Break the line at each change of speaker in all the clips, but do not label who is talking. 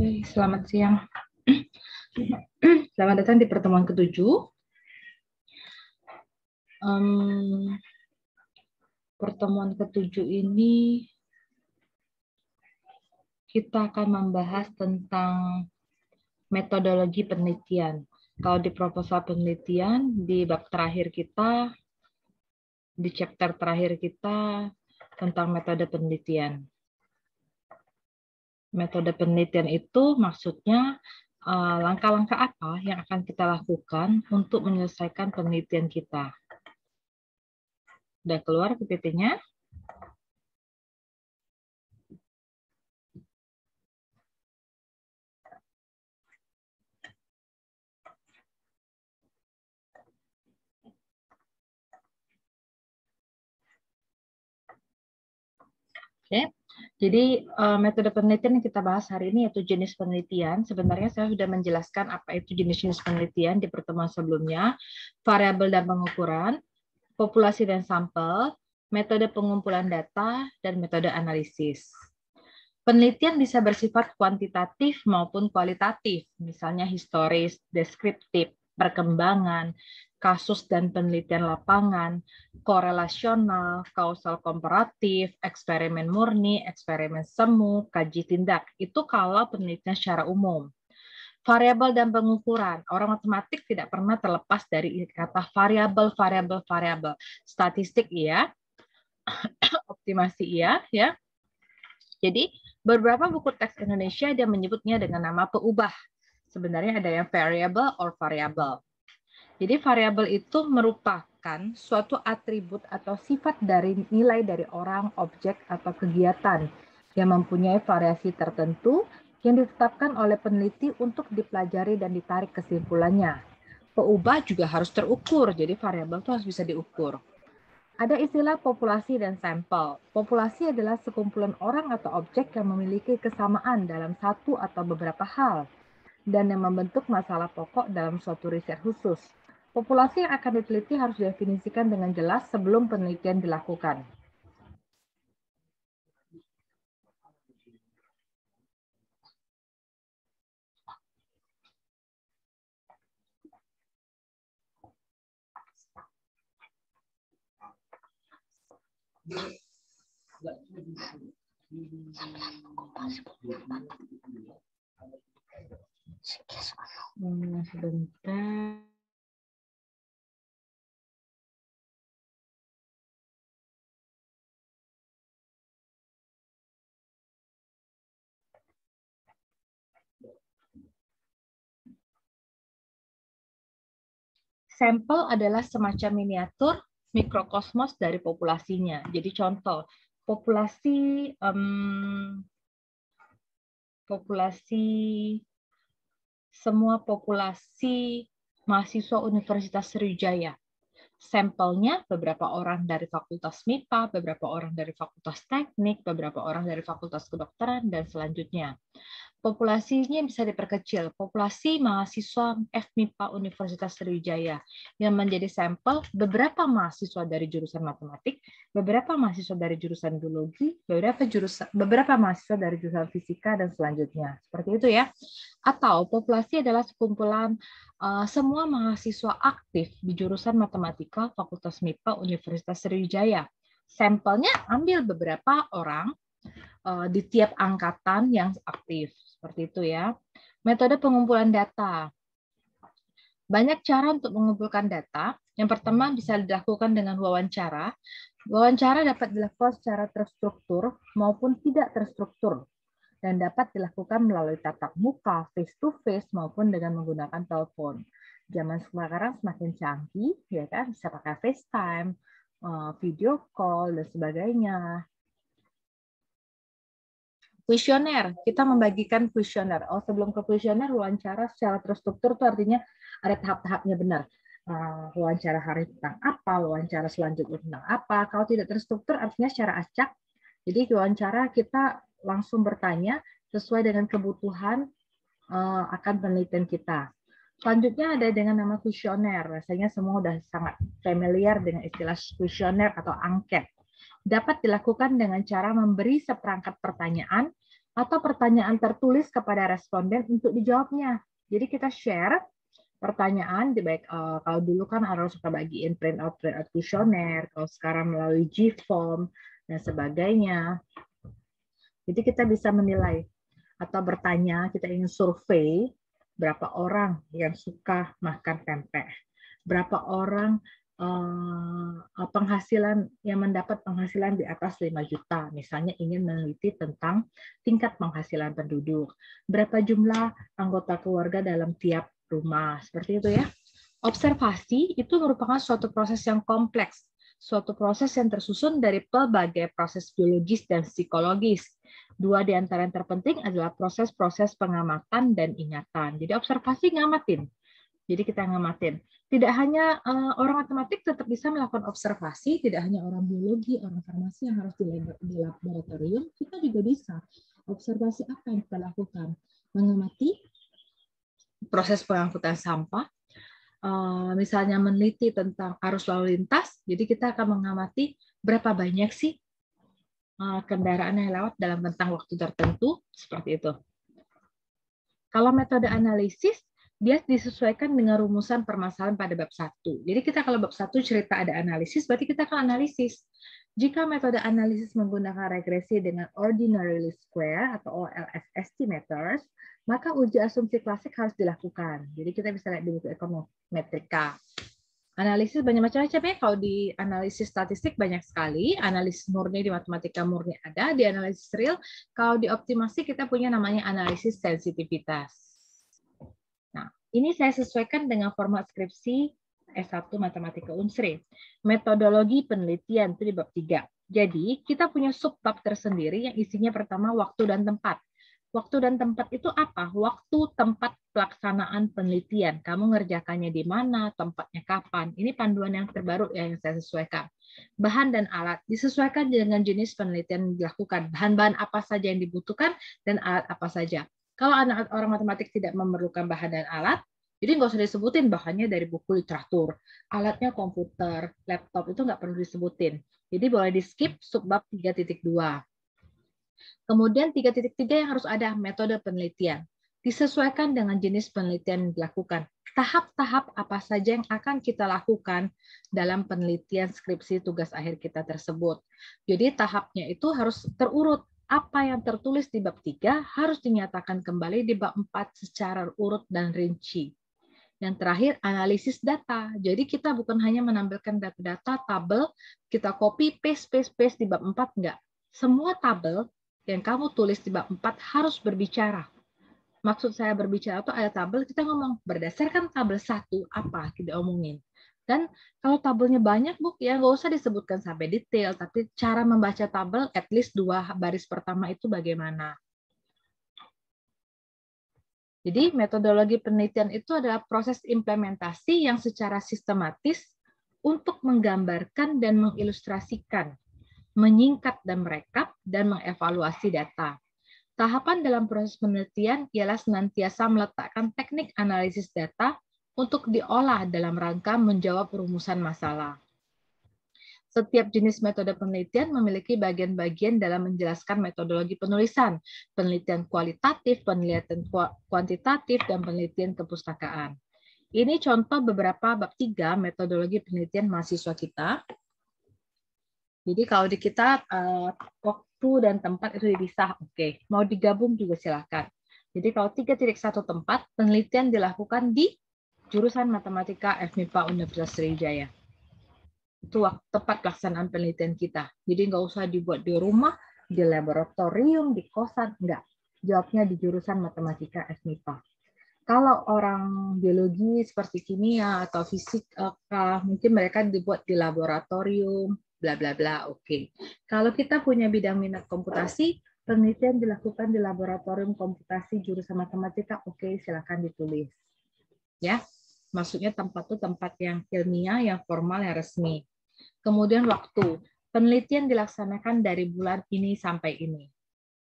Oke, selamat siang. Selamat datang di pertemuan ke-7. Pertemuan ke-7 ini kita akan membahas tentang metodologi penelitian. Kalau di proposal penelitian, di bab terakhir kita, di chapter terakhir kita tentang metode penelitian. Metode penelitian itu maksudnya langkah-langkah apa yang akan kita lakukan untuk menyelesaikan penelitian kita. Udah keluar PPT-nya? Oke. Jadi metode penelitian yang kita bahas hari ini yaitu jenis penelitian. Sebenarnya saya sudah menjelaskan apa itu jenis-jenis penelitian di pertemuan sebelumnya, variabel dan pengukuran, populasi dan sampel, metode pengumpulan data, dan metode analisis. Penelitian bisa bersifat kuantitatif maupun kualitatif, misalnya historis, deskriptif, perkembangan, kasus dan penelitian lapangan, korelasional, kausal komparatif, eksperimen murni, eksperimen semu, kaji tindak. Itu kalau penelitian secara umum. Variabel dan pengukuran. Orang matematik tidak pernah terlepas dari kata variabel, variabel, variabel. Statistik iya, optimasi iya, ya. Jadi beberapa buku teks Indonesia dia menyebutnya dengan nama peubah. Sebenarnya ada yang variable or variable. Jadi variabel itu merupakan suatu atribut atau sifat dari nilai dari orang, objek, atau kegiatan yang mempunyai variasi tertentu yang ditetapkan oleh peneliti untuk dipelajari dan ditarik kesimpulannya. Peubah juga harus terukur, jadi variabel itu harus bisa diukur. Ada istilah populasi dan sampel. Populasi adalah sekumpulan orang atau objek yang memiliki kesamaan dalam satu atau beberapa hal dan yang membentuk masalah pokok dalam suatu riset khusus. Populasi yang akan diteliti harus didefinisikan dengan jelas sebelum penelitian dilakukan. Sebentar. Sampel adalah semacam miniatur mikrokosmos dari populasinya. Jadi contoh, semua populasi mahasiswa Universitas Sriwijaya. Sampelnya beberapa orang dari Fakultas MIPA, beberapa orang dari Fakultas Teknik, beberapa orang dari Fakultas Kedokteran, dan selanjutnya. Populasinya bisa diperkecil. Populasi mahasiswa FMIPA Universitas Sriwijaya yang menjadi sampel beberapa mahasiswa dari jurusan matematik, beberapa mahasiswa dari jurusan biologi, beberapa mahasiswa dari jurusan fisika, dan selanjutnya. Seperti itu ya. Atau populasi adalah sekumpulan semua mahasiswa aktif di jurusan matematika Fakultas MIPA Universitas Sriwijaya. Sampelnya ambil beberapa orang di tiap angkatan yang aktif. Seperti itu ya. Metode pengumpulan data. Banyak cara untuk mengumpulkan data. Yang pertama bisa dilakukan dengan wawancara. Wawancara dapat dilakukan secara terstruktur maupun tidak terstruktur dan dapat dilakukan melalui tatap muka, face to face maupun dengan menggunakan telepon. Zaman sekarang semakin canggih, ya kan? Bisa pakai FaceTime, video call dan sebagainya. Kuesioner, kita membagikan kuesioner. Oh, sebelum ke kuesioner, wawancara secara terstruktur itu artinya ada tahap-tahapnya benar. Wawancara hari tentang apa, wawancara selanjutnya tentang apa. Kalau tidak terstruktur artinya secara acak. Jadi wawancara kita langsung bertanya sesuai dengan kebutuhan akan penelitian kita. Selanjutnya ada dengan nama kuesioner. Rasanya semua sudah sangat familiar dengan istilah kuesioner atau angket. Dapat dilakukan dengan cara memberi seperangkat pertanyaan atau pertanyaan tertulis kepada responden untuk dijawabnya. Jadi kita share pertanyaan, baik kalau dulu kan harus suka bagiin print out kuesioner, kalau sekarang melalui G-form dan sebagainya. Jadi kita bisa menilai atau bertanya, kita ingin survei berapa orang yang suka makan pempek, berapa orang penghasilan yang mendapat penghasilan di atas 5 juta, misalnya ingin meneliti tentang tingkat penghasilan penduduk, berapa jumlah anggota keluarga dalam tiap rumah, seperti itu ya. Observasi itu merupakan suatu proses yang kompleks, suatu proses yang tersusun dari pelbagai proses biologis dan psikologis. Dua di antara yang terpenting adalah proses-proses pengamatan dan ingatan. Jadi observasi ngamatin. Jadi kita ngamatin. Tidak hanya orang matematik tetap bisa melakukan observasi, tidak hanya orang biologi, orang farmasi yang harus di laboratorium, kita juga bisa. Observasi apa yang kita lakukan? Mengamati proses pengangkutan sampah, misalnya meneliti tentang arus lalu lintas, jadi kita akan mengamati berapa banyak sih kendaraan yang lewat dalam rentang waktu tertentu, seperti itu. Kalau metode analisis, dia disesuaikan dengan rumusan permasalahan pada bab 1. Jadi kita kalau bab 1 cerita ada analisis, berarti kita akan analisis. Jika metode analisis menggunakan regresi dengan ordinary least square atau OLS estimators, maka uji asumsi klasik harus dilakukan. Jadi kita bisa lihat di buku ekonometrika. Analisis banyak macam-macam ya. Kalau di analisis statistik banyak sekali, analisis murni di matematika murni ada, di analisis real. Kalau di optimasi kita punya namanya analisis sensitivitas. Nah, ini saya sesuaikan dengan format skripsi S1 Matematika Unsri. Metodologi penelitian itu di bab 3. Jadi, kita punya subbab tersendiri yang isinya pertama waktu dan tempat. Waktu dan tempat itu apa? Waktu, tempat pelaksanaan penelitian. Kamu ngerjakannya di mana, tempatnya kapan. Ini panduan yang terbaru yang saya sesuaikan. Bahan dan alat disesuaikan dengan jenis penelitian yang dilakukan. Bahan-bahan apa saja yang dibutuhkan dan alat apa saja. Kalau orang matematik tidak memerlukan bahan dan alat, jadi nggak usah disebutin bahannya dari buku literatur. Alatnya komputer, laptop itu nggak perlu disebutin. Jadi boleh di-skip subbab 3.2. Kemudian 3.3 yang harus ada metode penelitian. Disesuaikan dengan jenis penelitian yang dilakukan. Tahap-tahap apa saja yang akan kita lakukan dalam penelitian skripsi tugas akhir kita tersebut. Jadi tahapnya itu harus terurut. Apa yang tertulis di bab 3 harus dinyatakan kembali di bab 4 secara urut dan rinci. Yang terakhir, analisis data. Jadi kita bukan hanya menampilkan data-data, tabel, kita copy, paste di bab 4, enggak. Semua tabel yang kamu tulis di bab 4 harus berbicara. Maksud saya berbicara itu ada tabel, kita ngomong berdasarkan tabel 1 apa kita omongin. Dan kalau tabelnya banyak, Bu, ya nggak usah disebutkan sampai detail, tapi cara membaca tabel at least 2 baris pertama itu bagaimana. Jadi metodologi penelitian itu adalah proses implementasi yang secara sistematis untuk menggambarkan dan mengilustrasikan, menyingkat dan merekap, dan mengevaluasi data. Tahapan dalam proses penelitian ialah senantiasa meletakkan teknik analisis data untuk diolah dalam rangka menjawab rumusan masalah. Setiap jenis metode penelitian memiliki bagian-bagian dalam menjelaskan metodologi penulisan, penelitian kualitatif, penelitian kuantitatif, dan penelitian kepustakaan. Ini contoh beberapa bab 3 metodologi penelitian mahasiswa kita. Jadi kalau di kita waktu dan tempat itu dipisah, oke. Mau digabung juga silakan. Jadi kalau 3.1 tempat, penelitian dilakukan di jurusan Matematika FMIPA Universitas Sriwijaya. Itu tempat pelaksanaan penelitian kita. Jadi nggak usah dibuat di rumah, di laboratorium, di kosan, enggak. Jawabnya di jurusan Matematika FMIPA. Kalau orang biologi seperti kimia atau fisika, mungkin mereka dibuat di laboratorium, bla bla bla, oke. Kalau kita punya bidang minat komputasi, penelitian dilakukan di laboratorium komputasi jurusan matematika, oke, silakan ditulis. Ya, maksudnya tempat itu tempat yang ilmiah, yang formal, yang resmi. Kemudian waktu, penelitian dilaksanakan dari bulan ini sampai ini.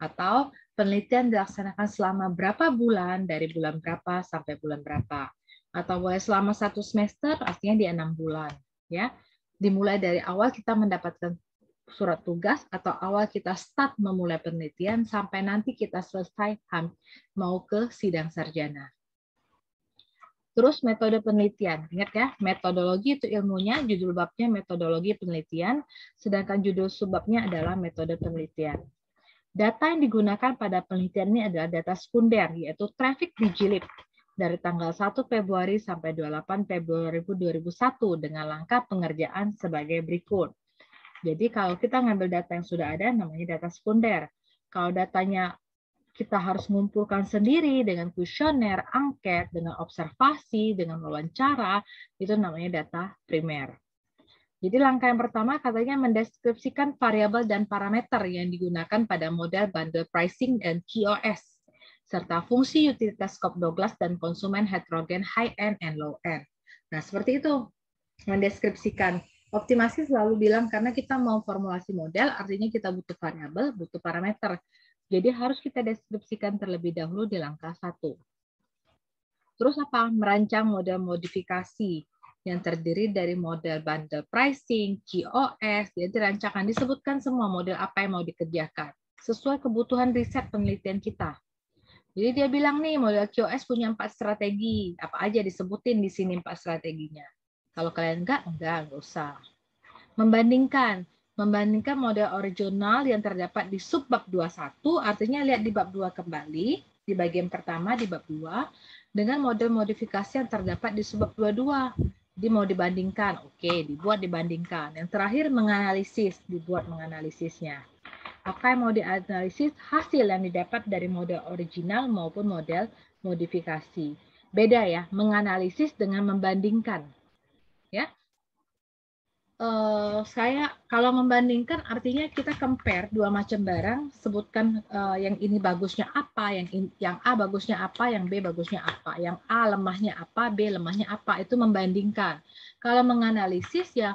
Atau penelitian dilaksanakan selama berapa bulan, dari bulan berapa sampai bulan berapa. Atau boleh selama 1 semester, artinya di 6 bulan. Ya, dimulai dari awal kita mendapatkan surat tugas atau awal kita start memulai penelitian sampai nanti kita selesai mau ke sidang sarjana. Terus metode penelitian. Ingat ya, metodologi itu ilmunya, judul babnya metodologi penelitian, sedangkan judul subbabnya adalah metode penelitian. Data yang digunakan pada penelitian ini adalah data sekunder, yaitu traffic digilip dari tanggal 1 Februari sampai 28 Februari 2001 dengan langkah pengerjaan sebagai berikut. Jadi kalau kita ngambil data yang sudah ada, namanya data sekunder. Kalau datanya kita harus mengumpulkan sendiri dengan kuesioner, angket, dengan observasi, dengan wawancara, itu namanya data primer. Jadi langkah yang pertama katanya mendeskripsikan variabel dan parameter yang digunakan pada model bundle pricing dan QoS, serta fungsi utilitas Cobb-Douglas dan konsumen heterogen high-end and low-end. Nah, seperti itu mendeskripsikan. Optimasi selalu bilang karena kita mau formulasi model, artinya kita butuh variabel, butuh parameter. Jadi harus kita deskripsikan terlebih dahulu di langkah 1. Terus apa? Merancang model modifikasi yang terdiri dari model bundle pricing, QoS, jadi rancangan disebutkan semua model apa yang mau dikerjakan sesuai kebutuhan riset penelitian kita. Jadi dia bilang nih model QoS punya 4 strategi, apa aja disebutin di sini 4 strateginya. Kalau kalian enggak usah. Membandingkan model original yang terdapat di subbab 21, artinya lihat di bab 2 kembali, di bagian pertama di bab 2, dengan model modifikasi yang terdapat di subbab 22. Jadi mau dibandingkan, oke, dibuat dibandingkan. Yang terakhir menganalisis, dibuat menganalisisnya. Apa yang mau dianalisis? Hasil yang didapat dari model original maupun model modifikasi. Beda ya, menganalisis dengan membandingkan. Ya, saya kalau membandingkan artinya kita compare dua macam barang, sebutkan yang ini bagusnya apa, yang A bagusnya apa, yang B bagusnya apa, yang A lemahnya apa, B lemahnya apa, itu membandingkan. Kalau menganalisis ya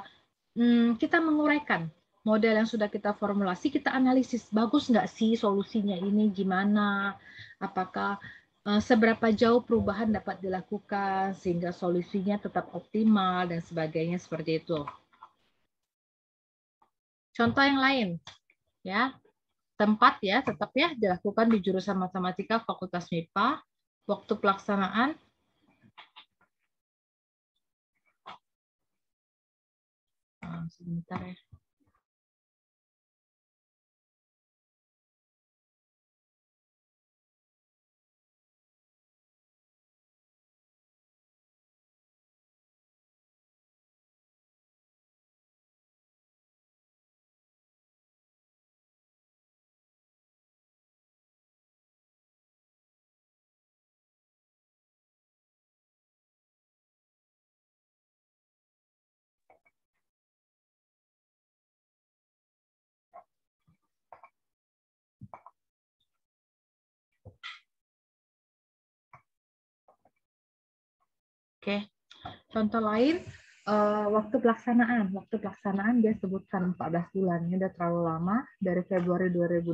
kita menguraikan model yang sudah kita formulasi, kita analisis bagus nggak sih solusinya ini, gimana, apakah seberapa jauh perubahan dapat dilakukan sehingga solusinya tetap optimal dan sebagainya seperti itu. Contoh yang lain, ya, tempat ya, tetap ya dilakukan di jurusan Matematika Fakultas MIPA. Waktu pelaksanaan sebentar ya. Oke, contoh lain waktu pelaksanaan. Waktu pelaksanaan dia sebutkan 14 bulan. Ini udah terlalu lama, dari Februari 2020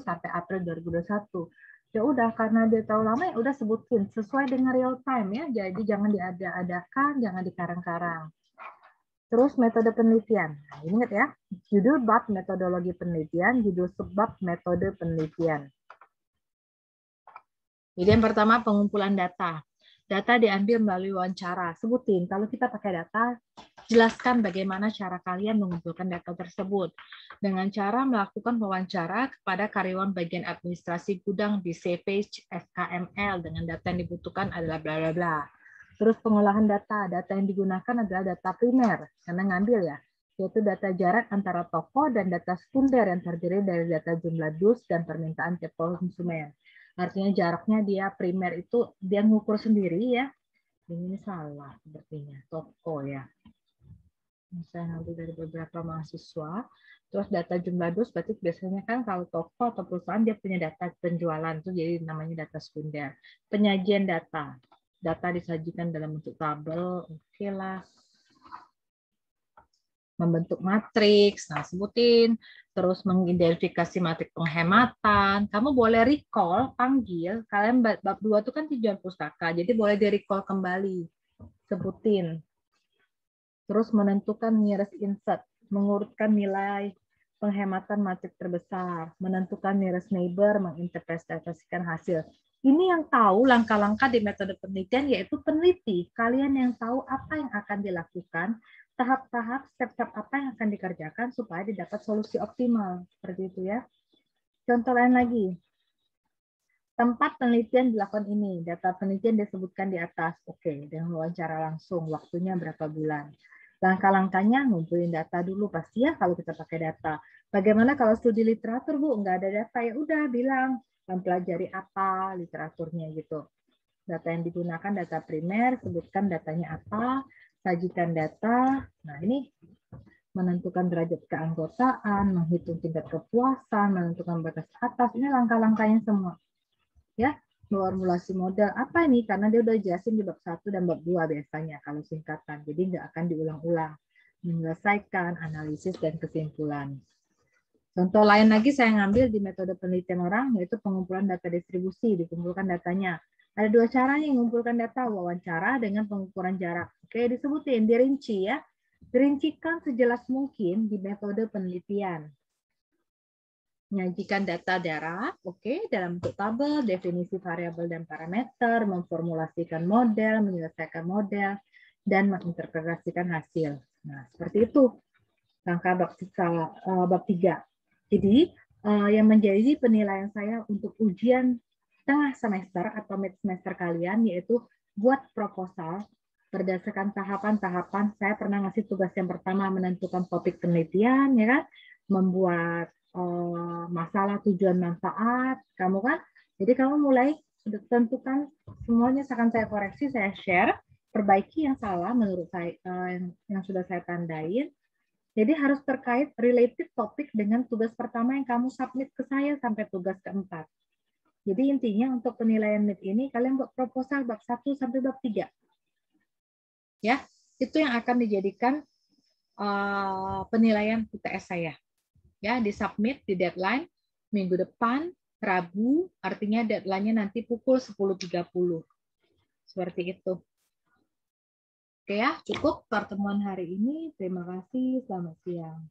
sampai April 2021. Ya udah, karena dia terlalu lama ya udah sebutin sesuai dengan real time ya. Jadi jangan diada-adakan, jangan dikarang-karang. Terus metode penelitian. Nah, ingat ya, judul bab metodologi penelitian, judul subbab metode penelitian. Jadi yang pertama pengumpulan data. Data diambil melalui wawancara. Sebutin, kalau kita pakai data, jelaskan bagaimana cara kalian mengumpulkan data tersebut. Dengan cara melakukan wawancara kepada karyawan bagian administrasi gudang di Savage SKML dengan data yang dibutuhkan adalah bla bla bla. Terus pengolahan data. Data yang digunakan adalah data primer, karena ngambil ya, yaitu data jarak antara toko dan data sekunder yang terdiri dari data jumlah dus dan permintaan tiap konsumen. Artinya jaraknya dia primer itu dia ngukur sendiri ya. Ini salah sepertinya, toko ya. Saya ngambil dari beberapa mahasiswa. Terus data jumlah dus berarti biasanya kan kalau toko atau perusahaan dia punya data penjualan itu jadi namanya data sekunder. Penyajian data. Data disajikan dalam bentuk tabel, oke lah. Membentuk matriks, nah sebutin, terus mengidentifikasi matriks penghematan. Kamu boleh recall, panggil, kalian bab 2 itu kan tinjauan pustaka, jadi boleh di-recall kembali, sebutin. Terus menentukan nearest insert, mengurutkan nilai penghematan matrik terbesar, menentukan nearest neighbor, menginterpretasikan hasil. Ini yang tahu langkah-langkah di metode penelitian, yaitu peneliti. Kalian yang tahu apa yang akan dilakukan, tahap-tahap, step-step apa yang akan dikerjakan supaya didapat solusi optimal. Seperti itu ya. Contoh lain lagi. Tempat penelitian dilakukan ini. Data penelitian disebutkan di atas. Oke, dengan wawancara langsung. Waktunya berapa bulan. Langkah-langkahnya ngumpulin data dulu pasti ya kalau kita pakai data. Bagaimana kalau studi literatur, Bu? Nggak ada data, ya udah bilang mempelajari apa literaturnya gitu. Data yang digunakan data primer, sebutkan datanya apa, sajikan data. Nah, ini menentukan derajat keanggotaan, menghitung tingkat kepuasan, menentukan batas atas. Ini langkah-langkahnya semua. Ya, formulasi model apa ini? Karena dia udah jelasin di bab 1 dan bab 2 biasanya kalau singkatan. Jadi nggak akan diulang-ulang. Menyelesaikan analisis dan kesimpulan. Contoh lain lagi saya ngambil di metode penelitian orang, yaitu pengumpulan data distribusi, dikumpulkan datanya. Ada dua cara nih mengumpulkan data, wawancara dengan pengukuran jarak. Oke, disebutin, dirinci ya. Dirincikan sejelas mungkin di metode penelitian. Menyajikan data darat, oke, dalam bentuk tabel, definisi variabel dan parameter, memformulasikan model, menyelesaikan model, dan menginterpretasikan hasil. Nah, seperti itu langkah bab 3. Jadi, yang menjadi penilaian saya untuk ujian tengah semester atau mid semester kalian, yaitu buat proposal berdasarkan tahapan-tahapan. Saya pernah ngasih tugas yang pertama menentukan topik penelitian, ya kan, membuat masalah, tujuan, manfaat, kamu kan. Jadi kamu mulai sudah tentukan semuanya, akan saya koreksi, saya share, perbaiki yang salah menurut saya yang sudah saya tandain. Jadi harus terkait related topik dengan tugas pertama yang kamu submit ke saya sampai tugas keempat. Jadi intinya untuk penilaian mid ini kalian buat proposal bab 1 sampai bab 3. Ya, itu yang akan dijadikan penilaian UTS saya. Ya, disubmit di deadline minggu depan, Rabu, artinya deadline-nya nanti pukul 10.30. Seperti itu. Oke ya, cukup pertemuan hari ini. Terima kasih, selamat siang.